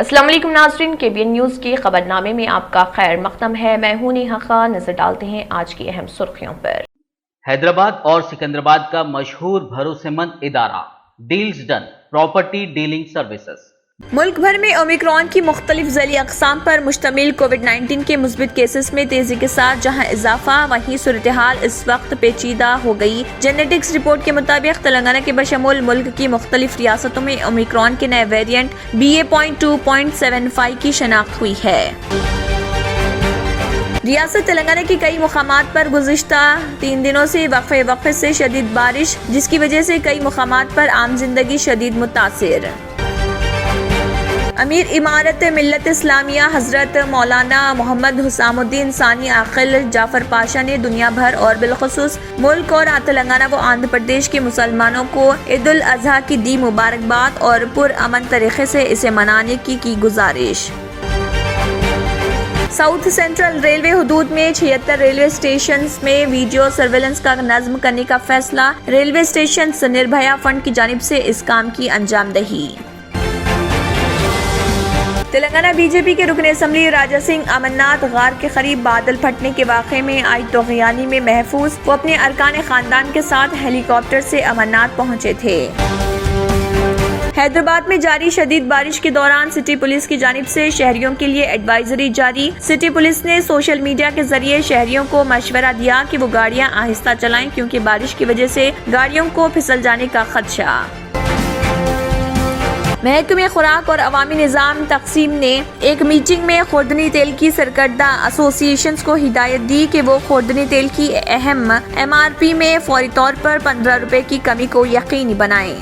अस्सलाम वालेकुम नाज़रीन, KBN न्यूज़ के खबरनामे में आपका खैर मक़दम है। मैं हूं नेहा खान। नजर डालते हैं आज की अहम सुर्खियों पर। हैदराबाद और सिकंदराबाद का मशहूर भरोसेमंद इदारा deals done property dealing services. मुल्क भर में ओमिक्रॉन की मुख्तलिफ ज़ैली अक़साम पर मुश्तमिल कोविड-19 के मुस्बित केसेस में तेजी के साथ जहां इजाफा, वहीं सूरत-ए-हाल इस वक्त पेचीदा हो गई। जेनेटिक्स रिपोर्ट के मुताबिक तेलंगाना के बशमूल मुल्क की मुख्तलिफ रियासतों में ओमिक्रॉन के नए वेरिएंट BA.2.75 की शनाख्त हुई है। रियासत तेलंगाना के कई मुकामात पर गुज़िश्ता 3 दिनों से वक्फे से शदीद बारिश, जिसकी वजह से कई मुकामात पर आम जिंदगी शदीद मुतासिर। अमीर इमारत मिल्लत इस्लामिया हजरत मौलाना मोहम्मद हुसामुद्दीन सानी आकिल जाफर पाशा ने दुनिया भर और बिलखुसूस मुल्क और तेलंगाना व आंध्र प्रदेश के मुसलमानों को ईद उल अजहा की दी मुबारकबाद और पुरअमन तरीके से इसे मनाने की गुजारिश। साउथ सेंट्रल रेलवे हुदूद में 76 रेलवे स्टेशन में वीडियो सर्वेलेंस का नज़्म करने का फैसला। रेलवे स्टेशन निर्भया फंड की जानिब से इस काम की अंजामदही। तेलंगाना बीजेपी के रुकन असम्बली राजा सिंह अमरनाथ गार के करीब बादल फटने के वाक़े में आई तोग़यानी में महफूज। वो अपने अरकान खानदान के साथ हेलीकॉप्टर से अमरनाथ पहुंचे थे। हैदराबाद में जारी शदीद बारिश के दौरान सिटी पुलिस की जानिब से शहरियों के लिए एडवाइजरी जारी। सिटी पुलिस ने सोशल मीडिया के जरिए शहरियों को मशवरा दिया कि वो गाड़ियां आहिस्ता चलाएं, क्योंकि बारिश की वजह से गाड़ियों को फिसल जाने का खदशा। महकमे खुराक और अवामी निज़ाम तक़सीम ने एक मीटिंग में खुर्दनी तेल की सरकर्दा एसोसिएशंस को हिदायत दी कि वो खुर्दनी तेल की अहम MRP में फौरी तौर पर 15 रुपए की कमी को यकीनी बनाएं।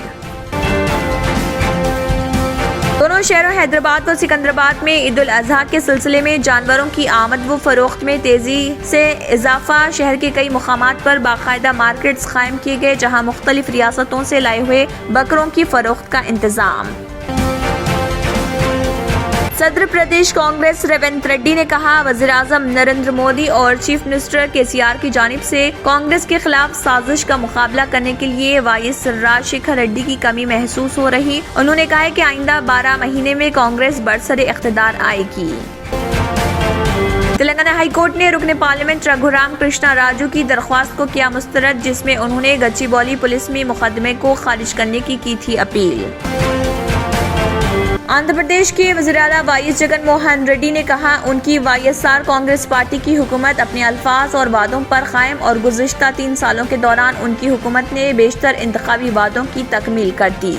दोनों शहरों हैदराबाद और सिकंदराबाद में ईद उल अजहा के सिलसिले में जानवरों की आमद व फरोख्त में तेजी से इजाफा। शहर के कई मुकामात पर बाकायदा मार्केट्स कायम किए गए, जहां मुख्तलिफ रियासतों से लाए हुए बकरों की फरोख्त का इंतजाम। सदर प्रदेश कांग्रेस रेवंत रेड्डी ने कहा, वज़ीर-ए-आज़म नरेंद्र मोदी और चीफ मिनिस्टर KCR की जानिब से कांग्रेस के खिलाफ साजिश का मुकाबला करने के लिए वाइस राजशेखर रेड्डी की कमी महसूस हो रही। उन्होंने कहा है कि आइंदा 12 महीने में कांग्रेस बरसरे इख्तिदार आएगी। तेलंगाना हाई कोर्ट ने रुकने पार्लियामेंट रघुराम कृष्णा राजू की दरख्वास्त को किया मुस्तरद, जिसमें उन्होंने गच्चीबौली पुलिस में मुकदमे को खारिज करने की थी अपील। आंध्र प्रदेश के वज़ीर-ए-आला वाई जगन मोहन रेड्डी ने कहा, उनकी YSR कांग्रेस पार्टी की हुकूमत अपने अल्फाज और वादों पर कायम और गुज़िश्ता 3 सालों के दौरान उनकी हुकूमत ने बेशतर इंतखाबी वादों की तकमील कर दी।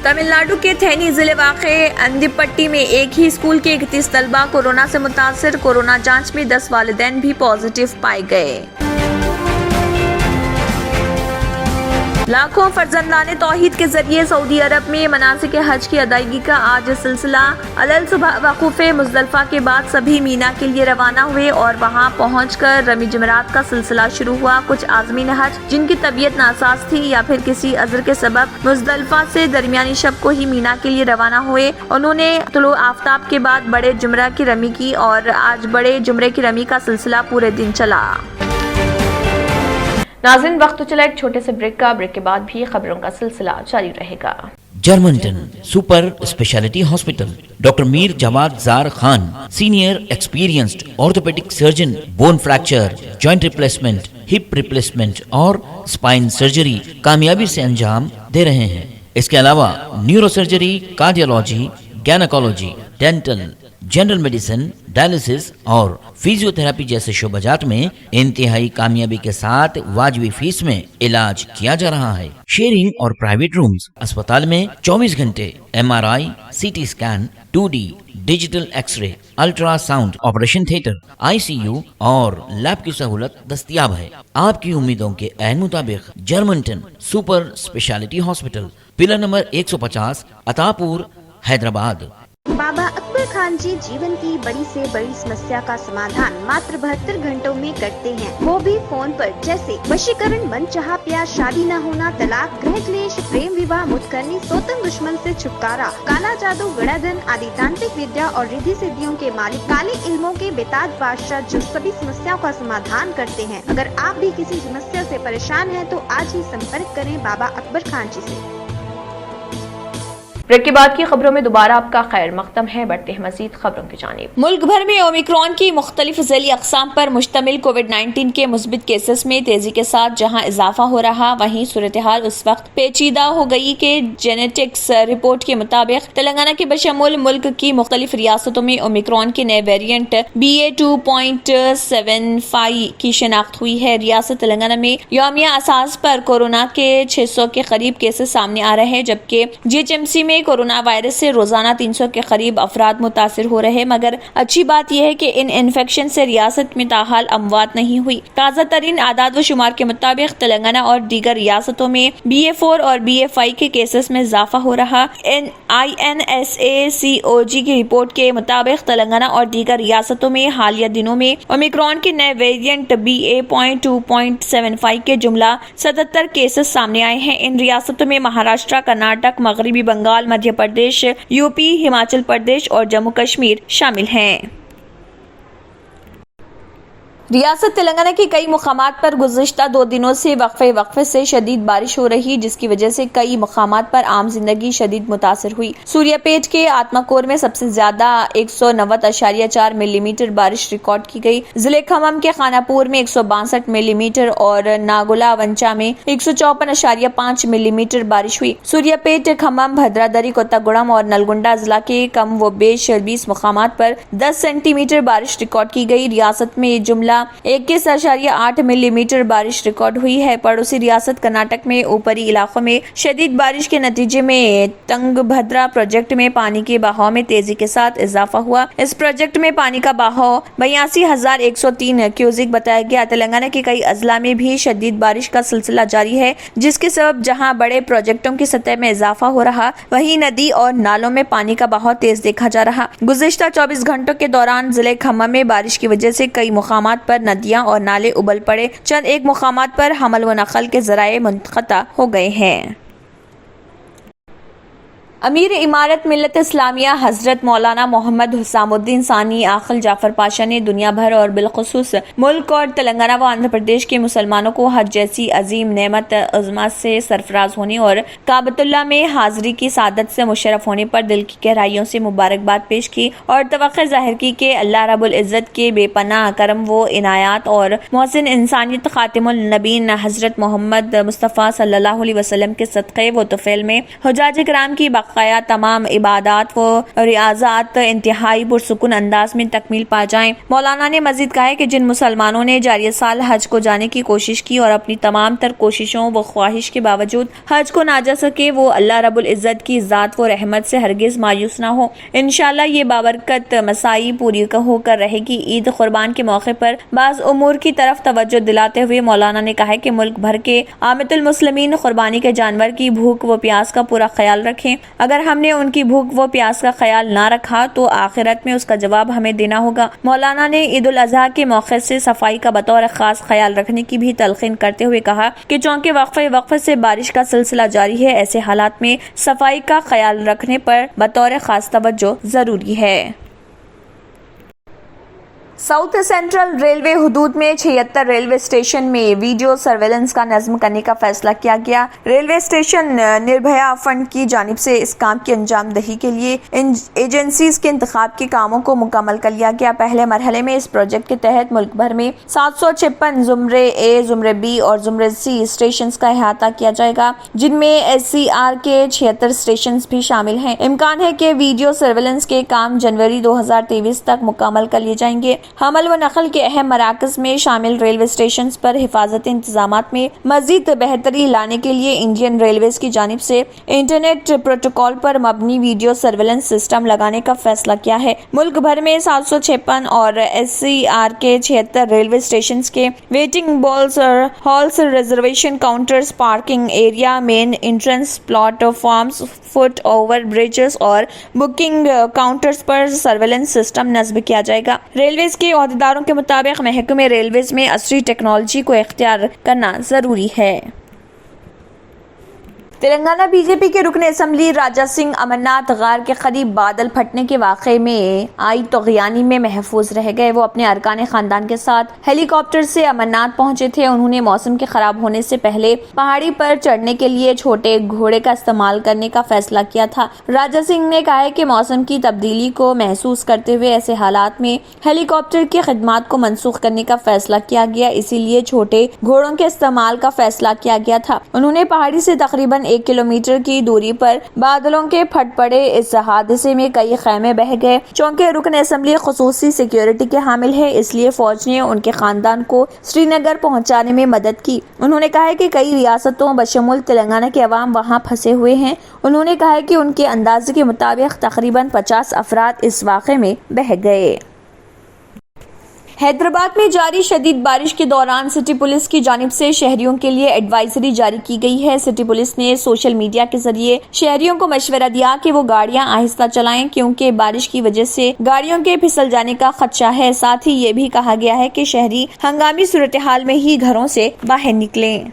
तमिलनाडु के थेनी जिले वाक़े अंदिपट्टी में एक ही स्कूल के 31 तलबा कोरोना से मुतासिर। कोरोना जांच में 10 वालिदैन भी पॉजिटिव पाए गए। लाखों फर्जंदाने तौहीद के जरिए सऊदी अरब में मनासिक हज की अदायगी का आज सिलसिला। अलल सुबह वक़ूफ़े मुज़दलिफ़ा के बाद सभी मीना के लिए रवाना हुए और वहां पहुंचकर रमी जमरात का सिलसिला शुरू हुआ। कुछ आज़मीन हज जिनकी तबीयत नासाज थी या फिर किसी अज़र के सबब मुज़दलिफ़ा से दरमियानी शब को ही मीना के लिए रवाना हुए। उन्होंने तुलू आफ्ताब के बाद बड़े जुमरा की रमी की और आज बड़े जुमरे की रमी का सिलसिला पूरे दिन चला। नाज़रीन, वक्त तो चला एक छोटे से ब्रेक का। ब्रेक के बाद भी खबरों का सिलसिला जारी रहेगा। Germantown super speciality hospital, doctor Mir Jawad Zar Khan, senior experienced orthopaedic surgeon, bone fracture, joint replacement, hip replacement और स्पाइन सर्जरी कामयाबी से अंजाम दे रहे हैं। इसके अलावा neuro surgery, cardiology, gynaecology, dental, general medicine, dialysis और फिजियोथेरेपी जैसे शोबाजात में इंतहाई कामयाबी के साथ वाजिबी फीस में इलाज किया जा रहा है। शेयरिंग और प्राइवेट रूम्स। अस्पताल में 24 घंटे MRI, CT scan, 2D digital x-ray, ultrasound, operation theatre, ICU और लैब की सहूलत दस्तयाब है। आपकी उम्मीदों के ऐन मुताबिक Germanten super speciality hospital, pillar number 150, Attapur, Hyderabad. Baba Akbar Khan ji जीवन की बड़ी से बड़ी समस्या का समाधान मात्र 72 घंटों में करते हैं, वो भी फोन पर। जैसे वशीकरण, मनचाहा प्यार, शादी न होना, तलाक, गृह क्लेश, प्रेम विवाह, मुतकरनी, सोतन दुश्मन से छुटकारा, काला जादू, गड़ाधन आदि तांत्रिक विद्या और रिद्धि सिद्धियों के मालिक काले इल्मों के बेताज बादशाह जो सभी समस्याओं का समाधान करते हैं। अगर आप भी किसी समस्या से परेशान हैं तो आज ही संपर्क करें बाबा अकबर खान जी से। ब्रेक के बाद की खबरों में दोबारा आपका खैर मकदम है। बढ़ते हैं मजीद खबरों की जानिब। मुल्क भर में ओमिक्रॉन की मुख्तलिफ ज़ैली अक़साम पर मुश्तमिल कोविड-19 के मुस्बित केसेस में तेजी के साथ जहां इजाफा हो रहा, वहीं सूरत हाल उस वक्त पेचीदा हो गई कि जेनेटिक्स रिपोर्ट के मुताबिक तेलंगाना के बशमूल मुल्क की मुख्तलिफ रियासतों में ओमिक्रॉन के नए वेरिएंट BA.2.75 की शिनाख्त हुई है। रियासत तेलंगाना में यौमिया असास पर कोरोना के 600 के करीब केसेस सामने आ रहे हैं, जबकि GHMC में कोरोना वायरस से रोजाना 300 के करीब अफराद मुतासिर हो रहे। मगर अच्छी बात यह है कि इन इन्फेक्शन से रियासत में ताहाल अमवात नहीं हुई। ताज़ा तरीन आदाद व शुमार के मुताबिक तेलंगाना और दीगर रियासतों में BA4 और BA5 के केसेस में इजाफा हो रहा। INSACOG की रिपोर्ट के मुताबिक तेलंगाना और दीगर रियासतों में हालिया दिनों में ओमिक्रॉन के नए वेरिएंट BA.2.75 के जुमला 77 केसेस सामने आए हैं। इन रियासतों में महाराष्ट्र, कर्नाटक, मगरबी बंगाल, मध्य प्रदेश, यूपी, हिमाचल प्रदेश और जम्मू कश्मीर शामिल हैं। रियासत तेलंगाना के कई मुकामात पर गुज़िश्ता 2 दिनों से वक्फे से शदीद बारिश हो रही, जिसकी वजह से कई मुकामात पर आम जिंदगी शदीद मुतासर हुई। सूर्यापेट के आत्माकोर में सबसे ज्यादा 190.4 मिलीमीटर बारिश रिकॉर्ड की गई। जिले खम्मम के खानापुर में 162 मिलीमीटर और नागोला वंचा में 154.5 मिलीमीटर बारिश हुई। सूर्यापेट, खम्मम, भद्रादरी, कोत्तागुड़म और नलगुंडा जिला के कम व बेश 20 मुकामात पर 10 सेंटीमीटर बारिश रिकॉर्ड की गई। रियासत में जुमला 21.8 मिलीमीटर बारिश रिकॉर्ड हुई है। पड़ोसी रियासत कर्नाटक में ऊपरी इलाकों में शदीद बारिश के नतीजे में तंगभद्रा प्रोजेक्ट में पानी के बहाव में तेजी के साथ इजाफा हुआ। इस प्रोजेक्ट में पानी का बहाव 82,103 क्यूसिक बताया गया। तेलंगाना के कई अजला में भी शदीद बारिश का सिलसिला जारी है, जिसके सबब जहां बड़े प्रोजेक्टों की सतह में इजाफा हो रहा, वहीं नदी और नालों में पानी का बहाव तेज देखा जा रहा। गुज़िश्ता 24 घंटों के दौरान जिले खम्मम में बारिश की वजह से कई मुकामात पर नदियां और नाले उबल पड़े। चंद एक मुकामात पर हमल व नकल के जराए मुनक़ता हो गए हैं। अमीर इमारत मिल्लत इस्लामिया हजरत मौलाना मोहम्मद हुसामुद्दीन सानी आखिल जाफर पाशा ने दुनिया भर और बिलखुसूस मुल्क और तेलंगाना व आंध्र प्रदेश के मुसलमानों को हज जैसी अजीम नेमत उज़्मा से सरफराज होने और काबतुल्लाह में हाजिरी की सादत से मुशर्रफ होने पर दिल की गहराइयों से मुबारकबाद पेश की और तवक्को ज़ाहिर की कि अल्लाह रब्बुल इज़्ज़त के बेपनाह करम व इनायात और मोहसिन इंसानियत खातिमुल नबीन हजरत मोहम्मद मुस्तफ़ा सल्लल्लाहु अलैहि वसल्लम के सदक़े व तुफ़ैल में हुज्जाज किराम की बकाया तमाम इबादत व रियाज़ात इंतहाई पुरसुकून अंदाज में तकमील पा जाएं। मौलाना ने मजीद कहा है कि जिन मुसलमानों ने जारी साल हज को जाने की कोशिश की और अपनी तमाम तर कोशिशों व ख्वाहिश के बावजूद हज को ना जा सके, वो अल्लाह रब्बुल इज़्ज़त की ज़ात व रहमत से हरगिज़ मायूस ना हो। इंशाअल्लाह ये बाबरकत मसाई पूरी होकर रहेगी। ईद कुर्बान के मौके पर बाज़ उमूर की तरफ तवज्जो दिलाते हुए मौलाना ने कहा कि मुल्क भर के आमतुल मुस्लिमीन कुर्बानी के जानवर की भूख व प्यास का पूरा ख्याल रखें। अगर हमने उनकी भूख व प्यास का ख्याल ना रखा तो आखिरत में उसका जवाब हमें देना होगा। मौलाना ने ईद उल अज़हा के मौके से सफाई का बतौर खास ख्याल रखने की भी तलकीन करते हुए कहा कि चूंकि वक्फे से बारिश का सिलसिला जारी है, ऐसे हालात में सफाई का ख्याल रखने पर बतौर खास तवज्जो जरूरी है। साउथ सेंट्रल रेलवे हुदूद में 76 रेलवे स्टेशन में वीडियो सर्वेलेंस का नज़्म करने का फैसला किया गया। रेलवे स्टेशन निर्भया फंड की जानिब से इस काम की अंजाम दही के लिए एजेंसीज के इंतखाब के कामों को मुकम्मल कर लिया गया। पहले मरहले में इस प्रोजेक्ट के तहत मुल्क भर में 756 ज़ुमरे ए, ज़ुमरे बी और ज़ुमरे सी स्टेशन का अहाता किया जाएगा, जिनमें SCR के 76 स्टेशन भी शामिल हैं। इम्कान है कि वीडियो सर्वेलेंस के काम जनवरी 2023 तक मुकम्मल कर लिए जाएंगे। हमल व नकल के अहम मराकज में शामिल रेलवे स्टेशन पर हिफाजती इंतजामात में मजीद बेहतरी लाने के लिए इंडियन रेलवेज की जानिब से इंटरनेट प्रोटोकॉल पर मबनी वीडियो सर्वेलेंस सिस्टम लगाने का फैसला किया है। मुल्क भर में 756 और SCR के 76 रेलवे स्टेशन के waiting halls, reservation counters, parking area, main entrance platforms, foot over bridges और बुकिंग काउंटर्स पर सर्वेलेंस सिस्टम नस्ब किया जाएगा। रेलवे के अहदेदारों के मुताबिक महकमे रेलवेज में असरी टेक्नोलॉजी को इख्तियार करना जरूरी है। تلنگانہ بی جے پی کے رکن اسمبلی راجا سنگھ امرناتھ غار کے قریب بادل پھٹنے کے واقعے میں آئی طغیانی میں محفوظ رہ گئے۔ وہ اپنے ارکان خاندان کے ساتھ ہیلی کاپٹر سے امرناتھ پہنچے تھے۔ انہوں نے موسم کے خراب ہونے سے پہلے پہاڑی پر چڑھنے کے لیے چھوٹے گھوڑے کا استعمال کرنے کا فیصلہ کیا تھا۔ راجا سنگھ نے کہا ہے کہ موسم کی تبدیلی کو محسوس کرتے ہوئے ایسے حالات میں ہیلی کاپٹر کی خدمات کو منسوخ کرنے کا فیصلہ کیا گیا، اسی لیے چھوٹے گھوڑوں کے استعمال کا فیصلہ کیا گیا تھا۔ انہوں نے پہاڑی سے تقریباً 1 کلومیٹر کی دوری پر بادلوں کے پھٹ پڑے اس حادثے میں کئی خیمے بہہ گئے۔ چونکہ رکن اسمبلی خصوصی سیکیورٹی کے حامل ہے، اس لیے فوج نے ان کے خاندان کو سری نگر پہنچانے میں مدد کی۔ انہوں نے کہا ہے کہ کئی ریاستوں بشمول تلنگانہ کے عوام وہاں پھنسے ہوئے ہیں۔ انہوں نے کہا ہے کہ ان کے اندازے کے مطابق تقریباً 50 افراد اس واقعے میں بہہ گئے۔ حیدرآباد میں جاری شدید بارش کے دوران سٹی پولیس کی جانب سے شہریوں کے لیے ایڈوائزری جاری کی گئی ہے۔ سٹی پولیس نے سوشل میڈیا کے ذریعے شہریوں کو مشورہ دیا کہ وہ گاڑیاں آہستہ چلائیں کیونکہ بارش کی وجہ سے گاڑیوں کے پھسل جانے کا خدشہ ہے۔ ساتھ ہی یہ بھی کہا گیا ہے کہ شہری ہنگامی صورتحال میں ہی گھروں سے باہر نکلیں۔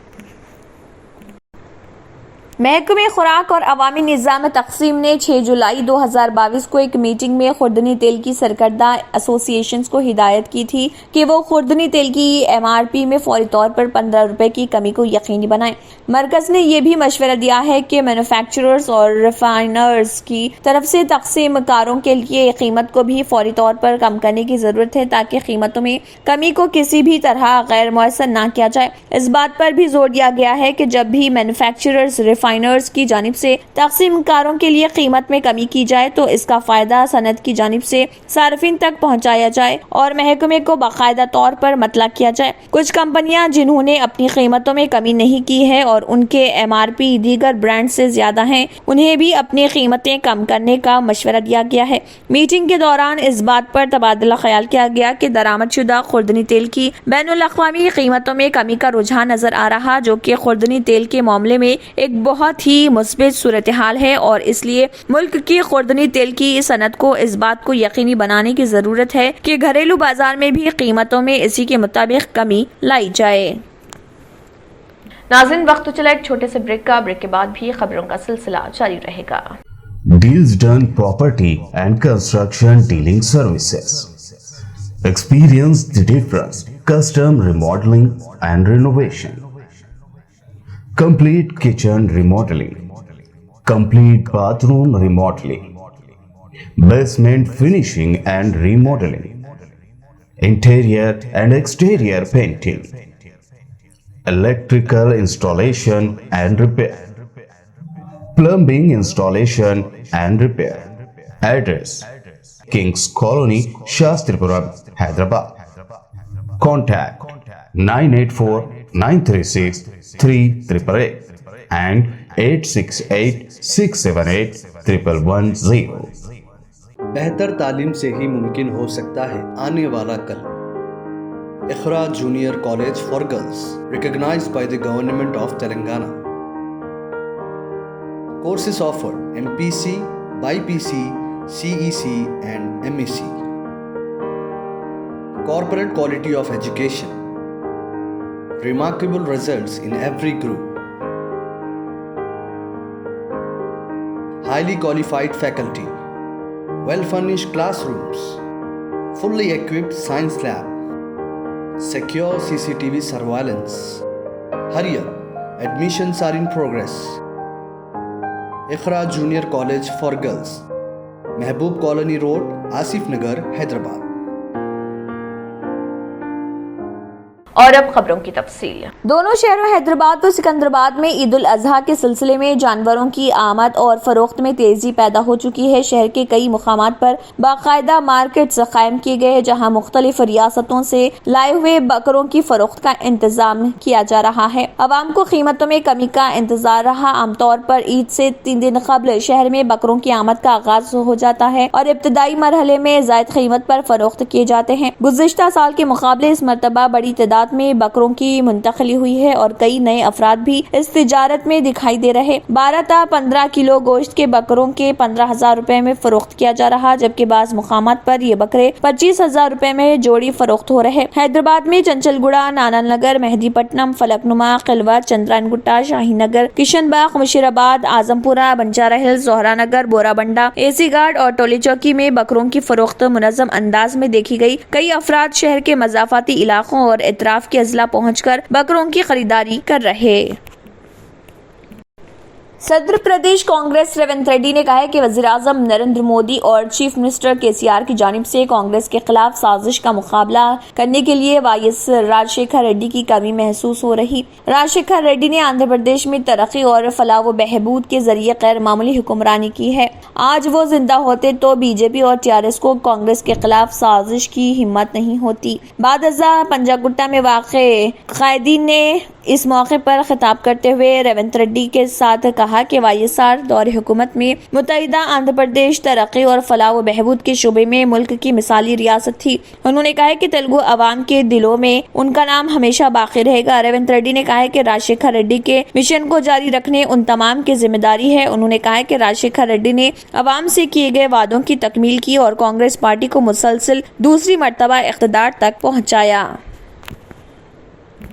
محکمہ خوراک اور عوامی نظام تقسیم نے 6 جولائی 2022 کو ایک میٹنگ میں خوردنی تیل کی سرکردہ ایسوسی ایشنز کو ہدایت کی تھی کہ وہ خوردنی تیل کی MRP میں فوری طور پر 15 روپے کی کمی کو یقینی بنائیں۔ مرکز نے یہ بھی مشورہ دیا ہے کہ مینوفیکچررز اور ریفائنرز کی طرف سے تقسیم کاروں کے لیے قیمت کو بھی فوری طور پر کم کرنے کی ضرورت ہے تاکہ قیمتوں میں کمی کو کسی بھی طرح غیر مؤثر نہ کیا جائے۔ اس بات پر بھی زور دیا گیا ہے کہ جب بھی مینوفیکچررز ریفائنرز کی جانب سے تقسیم کاروں کے لیے قیمت میں کمی کی جائے تو اس کا فائدہ صنعت کی جانب سے صارفین تک پہنچایا جائے اور محکمے کو باقاعدہ طور پر مطلع کیا جائے۔ کچھ کمپنیاں جنہوں نے اپنی قیمتوں میں کمی نہیں کی ہے اور ان کے MRP دیگر برانڈ سے زیادہ ہیں، انہیں بھی اپنی قیمتیں کم کرنے کا مشورہ دیا گیا ہے۔ میٹنگ کے دوران اس بات پر تبادلہ خیال کیا گیا کہ درآمد شدہ خوردنی تیل کی بین الاقوامی قیمتوں میں کمی کا رجحان نظر آ رہا، جو کہ خوردنی تیل کے معاملے میں ایک بہت ہی مثبت صورتحال ہے اور اس لیے ملک کی خوردنی تیل کی صنعت کو اس بات کو یقینی بنانے کی ضرورت ہے کہ گھریلو بازار میں بھی قیمتوں میں اسی کے مطابق کمی لائی جائے۔ ناظرین، وقت تو چلا ایک چھوٹے سے بریک کا، بریک کے بعد بھی خبروں کا سلسلہ جاری رہے گا۔ Deals Done Property and Construction Dealing Services. Experience the difference. Custom remodeling and renovation. Complete kitchen remodeling. Complete bathroom remodeling. Basement finishing and remodeling. Interior and exterior painting. Electrical installation and repair. Plumbing installation and repair. Address: Kings Colony, Shastripuram, Hyderabad. Contact 984-936-3888 and 868-678-1110. بہتر تعلیم سے ہی ممکن ہو سکتا ہے آنے والا کل۔ Iqra junior college for girls, recognized by the Government of Telangana. Courses offered: MPC, BIPC, CEC and MEC. Corporate quality of education. Remarkable results in every group. Highly qualified faculty. Well-furnished classrooms. Fully equipped science lab. Secure CCTV surveillance. Hurry up, admissions are in progress. Iqra Junior College for Girls, Mehboob Colony Road, Asif Nagar, Hyderabad. اور اب خبروں کی تفصیل۔ دونوں شہروں حیدرآباد و سکندرآباد میں عید الاضحیٰ کے سلسلے میں جانوروں کی آمد اور فروخت میں تیزی پیدا ہو چکی ہے۔ شہر کے کئی مقامات پر باقاعدہ مارکیٹس قائم کیے گئے ہیں جہاں مختلف ریاستوں سے لائے ہوئے بکروں کی فروخت کا انتظام کیا جا رہا ہے۔ عوام کو قیمتوں میں کمی کا انتظار رہا۔ عام طور پر عید سے 3 دن قبل شہر میں بکروں کی آمد کا آغاز ہو جاتا ہے اور ابتدائی مرحلے میں زائد قیمت پر فروخت کیے جاتے ہیں۔ گزشتہ سال کے مقابلے اس مرتبہ بڑی تعداد تعداد میں بکروں کی منتقلی ہوئی ہے اور کئی نئے افراد بھی اس تجارت میں دکھائی دے رہے۔ 12 تا 15 کلو گوشت کے بکروں کے 15,000 روپے میں فروخت کیا جا رہا، جبکہ بعض مقامات پر یہ بکرے 25,000 روپے میں جوڑی فروخت ہو رہے۔ حیدرآباد میں چنچل گوڑا، نانا نگر، مہدی پٹنم، فلک نما، قلوت، چندرائن گٹا، شاہین نگر، کشن باغ، مشیر آباد، اعظم پورہ، بنجارہ ہلز، زہرا نگر، بورا بنڈا، اے سی گارڈ اور ٹولی چوکی میں بکروں کی فروخت منظم انداز میں دیکھی گئی۔ کئی افراد شہر کے مضافاتی علاقوں اور اطراف کے اضلاع پہنچ کر بکروں کی خریداری کر رہے۔ صدر پردیش کانگریس ریونت ریڈی نے کہا ہے کہ وزیر اعظم نریندر مودی اور چیف منسٹر KCR کی جانب سے کانگریس کے خلاف سازش کا مقابلہ کرنے کے لیے وائس راجشیکھر ریڈی کی کمی محسوس ہو رہی۔ راجشیکھر ریڈی نے آندھرا پردیش میں ترقی اور فلاح و بہبود کے ذریعے غیر معمولی حکمرانی کی ہے۔ آج وہ زندہ ہوتے تو BJP اور TRS کو کانگریس کے خلاف سازش کی ہمت نہیں ہوتی۔ بعد ازاں پنجاگٹا میں واقع قائدین نے اس موقع پر خطاب کرتے ہوئے ریونت ریڈی کے ساتھ کہا کہ YSR دور حکومت میں متحدہ آندھرا پردیش ترقی اور فلاح و بہبود کے شعبے میں ملک کی مثالی ریاست تھی۔ انہوں نے کہا کہ تلگو عوام کے دلوں میں ان کا نام ہمیشہ باقی رہے گا۔ ریونت ریڈی نے کہا کہ راجشیکھر ریڈی کے مشن کو جاری رکھنے ان تمام کی ذمہ داری ہے۔ انہوں نے کہا کہ راجشیکھر ریڈی نے عوام سے کیے گئے وعدوں کی تکمیل کی اور کانگریس پارٹی کو مسلسل دوسری مرتبہ اقتدار تک پہنچایا۔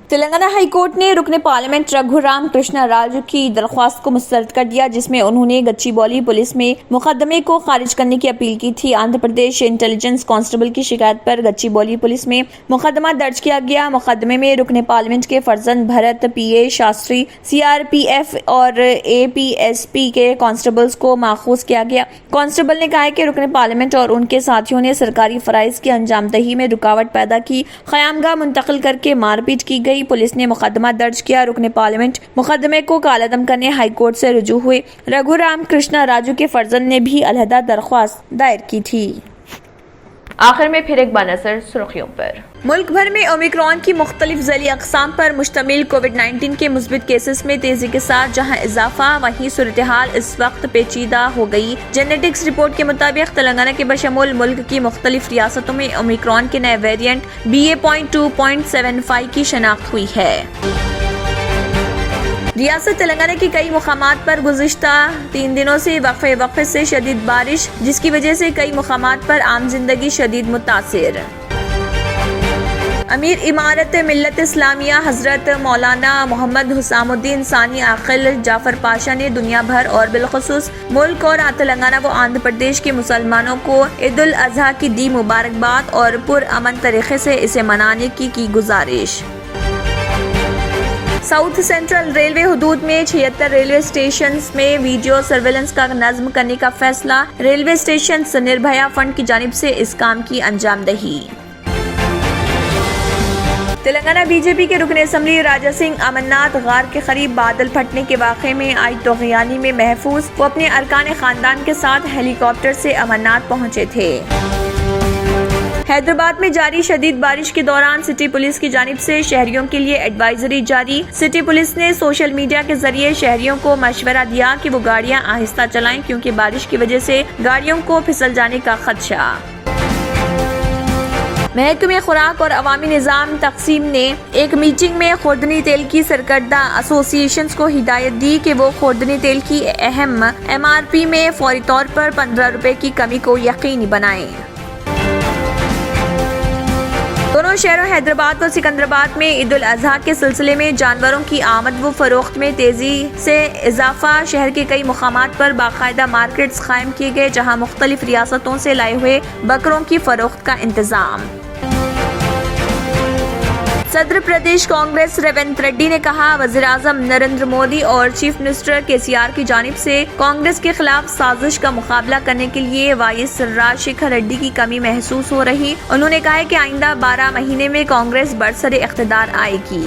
تلنگانہ ہائی کورٹ نے رکن پارلیمنٹ رگھو رام کرشنا راجو کی درخواست کو مسترد کر دیا، جس میں انہوں نے گچی بولی پولیس میں مقدمے کو خارج کرنے کی اپیل کی تھی۔ آندھرا پردیش انٹیلیجنس کانسٹیبل کی شکایت پر گچی بولی پولیس میں مقدمہ درج کیا گیا۔ مقدمے میں رکن پارلیمنٹ کے فرزند بھرت PA شاستری CRPF اور APSP کے کانسٹیبلز کو ماخوذ کیا گیا۔ کانسٹیبل نے کہا کہ رکن پارلیمنٹ اور ان کے ساتھیوں نے سرکاری فرائض کی انجام دہی میں رکاوٹ پیدا کی، قیامگاہ منتقل کر کے مار پیٹ کی گئی۔ پولیس نے مقدمہ درج کیا۔ رکن پارلیمنٹ مقدمے کو کالعدم کرنے ہائی کورٹ سے رجوع ہوئے۔ رگھو رام کرشنا راجو کے فرزند نے بھی علیحدہ درخواست دائر کی تھی۔ آخر میں پھر ایک بار نظر سرخیوں پر۔ ملک بھر میں اومیکرون کی مختلف ذیلی اقسام پر مشتمل کووڈ-19 کے مثبت کیسز میں تیزی کے ساتھ جہاں اضافہ، وہیں صورتحال اس وقت پیچیدہ ہو گئی۔ جینیٹکس رپورٹ کے مطابق تلنگانہ کے بشمول ملک کی مختلف ریاستوں میں اومیکرون کے نئے ویریئنٹ BA.2.75 کی شناخت ہوئی ہے۔ ریاست تلنگانہ کے کئی مقامات پر گزشتہ 3 دنوں سے وقفے سے شدید بارش، جس کی وجہ سے کئی مقامات پر عام زندگی شدید متاثر۔ امیر امارت ملت اسلامیہ حضرت مولانا محمد حسام الدین ثانی عاقل جعفر پاشا نے دنیا بھر اور بالخصوص ملک اور تلنگانہ و آندھرا پردیش کے مسلمانوں کو عید الاضحیٰ کی دی مبارکباد اور پرامن طریقے سے اسے منانے کی گزارش۔ ساؤتھ سینٹرل ریلوے حدود میں 76 ریلوے اسٹیشنز میں ویڈیو سرویلنس کا نصب کرنے کا فیصلہ۔ ریلوے اسٹیشنز نربھیا فنڈ کی جانب سے اس کام کی انجام دہی۔ تلنگانہ BJP کے رکن اسمبلی راجا سنگھ امرناتھ غار کے قریب بادل پھٹنے کے واقعے میں آج توغیانی میں محفوظ۔ وہ اپنے ارکان خاندان کے ساتھ ہیلی کاپٹر سے امرناتھ پہنچے تھے۔ حیدرآباد میں جاری شدید بارش کے دوران سٹی پولیس کی جانب سے شہریوں کے لیے ایڈوائزری جاری۔ سٹی پولیس نے سوشل میڈیا کے ذریعے شہریوں کو مشورہ دیا کہ وہ گاڑیاں آہستہ چلائیں کیونکہ بارش کی وجہ سے گاڑیوں کو پھسل جانے کا خدشہ۔ محکمہ خوراک اور عوامی نظام تقسیم نے ایک میٹنگ میں خوردنی تیل کی سرکردہ ایسوسی ایشنز کو ہدایت دی کہ وہ خوردنی تیل کی اہم MRP میں فوری طور پر 15 روپے کی کمی کو یقینی بنائیں۔ دونوں شہروں حیدرآباد و سکندرآباد میں عید الاضحیٰ کے سلسلے میں جانوروں کی آمد و فروخت میں تیزی سے اضافہ۔ شہر کے کئی مقامات پر باقاعدہ مارکیٹس قائم کیے گئے جہاں مختلف ریاستوں سے لائے ہوئے بکروں کی فروخت کا انتظام۔ صدر پردیش کانگریس ریونت ریڈی نے کہا، وزیر اعظم نریندر مودی اور چیف منسٹر KCR کی جانب سے کانگریس کے خلاف سازش کا مقابلہ کرنے کے لیے وائس راجشیکھر ریڈی کی کمی محسوس ہو رہی۔ انہوں نے کہا کہ آئندہ 12 مہینے میں کانگریس برسر اقتدار آئے گی۔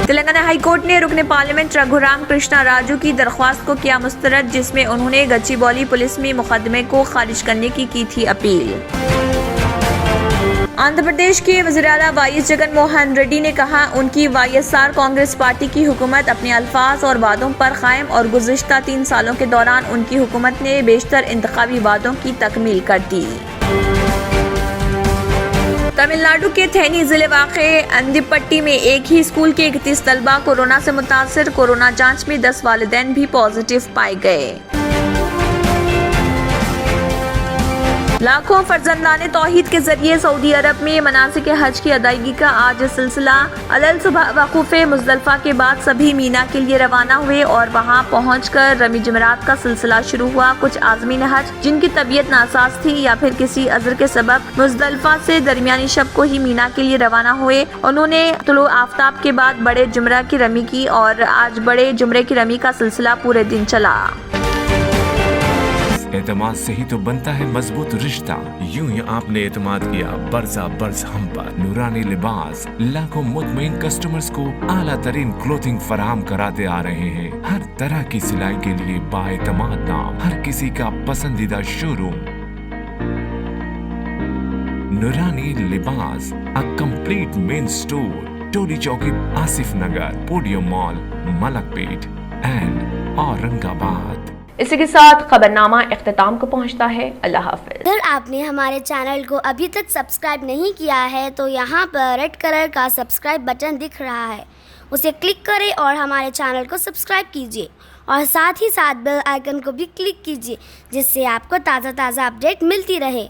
تلنگانہ ہائی کورٹ نے رکن پارلیمنٹ رگھو رام کرشنا راجو کی درخواست کو کیا مسترد، جس میں انہوں نے گچی بولی پولیس میں مقدمے کو خارج کرنے کی تھی اپیل۔ آندھرا پردیش کے وزیر اعلیٰ وائس جگن موہن ریڈی نے کہا، ان کی YSR کانگریس پارٹی کی حکومت اپنے الفاظ اور وعدوں پر قائم اور گزشتہ 3 سالوں کے دوران ان کی حکومت نے بیشتر انتخابی وعدوں کی تکمیل کر دی۔ तमिलनाडु के थेनी जिले वाक़े अंदिपट्टी में एक ही स्कूल के 31 तलबा कोरोना से मुतासिर। कोरोना जांच में 10 वालिदैन भी पॉजिटिव पाए गए। लाखों फर्जंदाने तौहीद के जरिए सऊदी अरब में मनासिक हज की अदायगी का आज सिलसिला। अलल सुबह वक़ूफ़ मुज़दलिफ़ा के बाद सभी मीना के लिए रवाना हुए और वहां पहुंचकर रमी जमरात का सिलसिला शुरू हुआ। कुछ आज़मीन हज जिनकी तबीयत नासाज थी या फिर किसी अज़र के सबब मुज़दलिफ़ा से दरमियानी शब को ही मीना के लिए रवाना हुए। उन्होंने तुलू आफ्ताब के बाद बड़े जुमरा की रमी की और आज बड़े जुमरे की रमी का सिलसिला पूरे दिन चला। एतमाद से ही तो बनता है मजबूत रिश्ता। यूं ही आपने एतमाद किया बरसा बरस हम पर। नूरानी लिबास लाखों मुतमईन कस्टमर्स को आला तरीन क्लोथिंग फराहम कराते आ रहे हैं। हर तरह की सिलाई के लिए बाएतमाद नाम, हर किसी का पसंदीदा showroom Noorani Libas, a complete men store, Toli Chowki, Asif Nagar, podium mall, Malakpet and Aurangabad. इसी के साथ खबरनामा इख्तिताम को पहुंचता है। अल्लाह हाफ़िज़। अगर आपने हमारे चैनल को अभी तक सब्सक्राइब नहीं किया है तो यहाँ पर रेड कलर का सब्सक्राइब बटन दिख रहा है, उसे क्लिक करें और हमारे चैनल को सब्सक्राइब कीजिए और साथ ही साथ बेल आइकन को भी क्लिक कीजिए जिससे आपको ताज़ा अपडेट मिलती रहे।